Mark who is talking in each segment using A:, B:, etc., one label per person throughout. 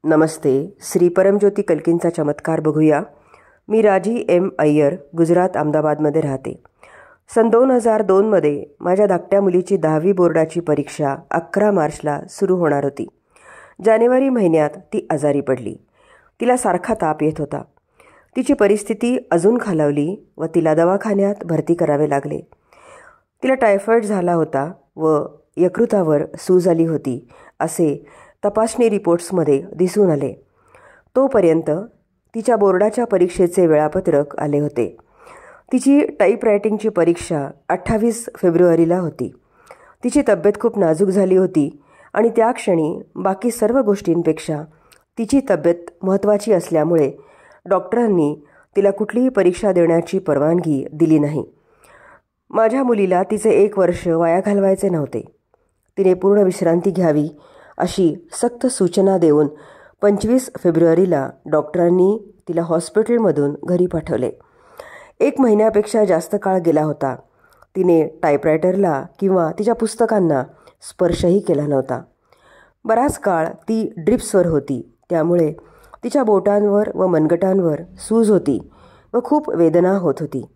A: नमस्ते. श्री परमज्योती कल्कींचा चमत्कार बघूया. मी राजी एम अय्यर, गुजरात, अहमदाबादमध्ये राहते. सन 2002मध्ये माझ्या धाकट्या मुलीची 10वी बोर्डाची परीक्षा 11 मार्चला सुरू होणार होती. जानेवारी महिन्यात ती आजारी पडली. तिला सारखा ताप येत होता. तिची परिस्थिती अजून खालावली व तिला दवाखान्यात भरती करावे लागले. तिला टायफॉईड झाला होता व यकृतावर सूज आली होती असे तपासणी रिपोर्ट्समध्ये दिसून आले. तोपर्यंत तिच्या बोर्डाच्या परीक्षेचे वेळापत्रक आले होते. तिची टाईपरायटिंगची परीक्षा 28 फेब्रुवारीला होती. तिची तब्येत खूप नाजूक झाली होती आणि त्या क्षणी बाकी सर्व गोष्टींपेक्षा तिची तब्येत महत्त्वाची असल्यामुळे डॉक्टरांनी तिला कुठलीही परीक्षा देण्याची परवानगी दिली नाही. माझ्या मुलीला तिचे 1 वर्ष वाया घालवायचे नव्हते. तिने पूर्ण विश्रांती घ्यावी अशी सक्त सूचना देऊन 25 फेब्रुवारीला डॉक्टरांनी तिला हॉस्पिटलमधून घरी पाठवले. 1 महिन्यापेक्षा जास्त काळ गेला होता. तिने टायपरायटरला किंवा तिच्या पुस्तकांना स्पर्शही केला नव्हता. बराच काळ ती ड्रिप्सवर होती, त्यामुळे तिच्या बोटांवर व मनगटांवर सूज होती व खूप वेदना होत होती.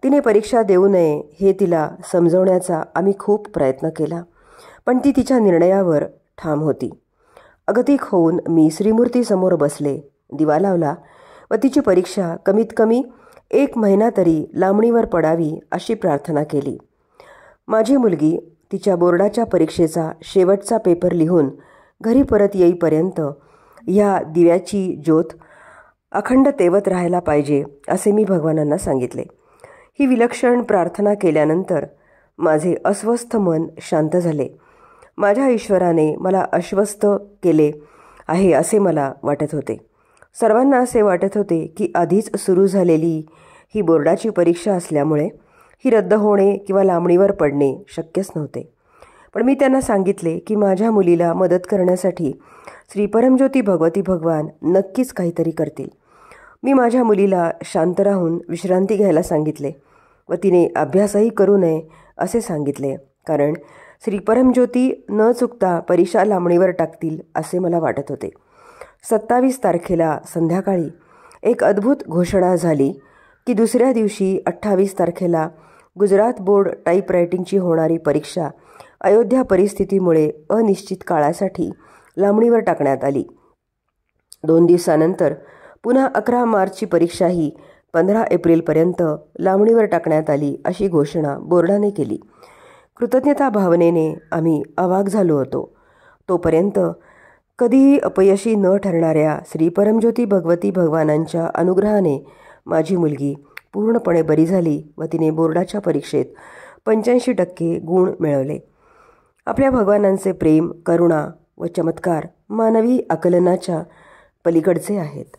A: तिने परीक्षा देऊ नये हे तिला समजवण्याचा आम्ही खूप प्रयत्न केला, पण ती तिच्या निर्णयावर ठाम होती. अगतिक होऊन मी श्रीमूर्तीसमोर बसले, दिवा लावला व तिची परीक्षा कमीत कमी 1 महिना तरी लांबणीवर पडावी अशी प्रार्थना केली. माझी मुलगी तिच्या बोर्डाच्या परीक्षेचा शेवटचा पेपर लिहून घरी परत येईपर्यंत ह्या दिव्याची ज्योत अखंड तेवत राहायला पाहिजे असे मी भगवानांना सांगितले. ही विलक्षण प्रार्थना केल्यानंतर माझे अस्वस्थ मन शांत झाले. माझ्या ईश्वराने मला आश्वस्त केले आहे असे मला वाटत होते. सर्वांना असे वाटत होते की आधीच सुरू झालेली ही बोर्डाची परीक्षा असल्यामुळे ही रद्द होणे किंवा लांबणीवर पडणे शक्यच नव्हते. पण मी त्यांना सांगितले की माझ्या मुलीला मदत करण्यासाठी श्री परमज्योती भगवती भगवान नक्कीच काहीतरी करतील. मी माझ्या मुलीला शांत राहून विश्रांती घ्यायला सांगितले व तिने अभ्यासही करू नये असे सांगितले, कारण श्री परमज्योती न चुकता परीक्षा लांबणीवर टाकतील असे मला वाटत होते. 27 तारखेला संध्याकाळी एक अद्भुत घोषणा झाली की दुसऱ्या दिवशी 28 तारखेला गुजरात बोर्ड टाईपरायटिंगची होणारी परीक्षा अयोध्या परिस्थितीमुळे अनिश्चित काळासाठी लांबणीवर टाकण्यात आली. 2 दिवसानंतर पुन्हा 11 मार्चची परीक्षाही 15 एप्रिलपर्यंत लांबणीवर टाकण्यात आली अशी घोषणा बोर्डाने केली. कृतज्ञता भावनेने आम्ही अवाक झालो होतो. तोपर्यंत कधीही अपयशी न ठरणाऱ्या श्री परमज्योती भगवती भगवानांच्या अनुग्रहाने माझी मुलगी पूर्णपणे बरी झाली व तिने बोर्डाच्या परीक्षेत 85% गुण मिळवले. आपल्या भगवानांचे प्रेम, करुणा व चमत्कार मानवी आकलनाच्या पलीकडचे आहेत.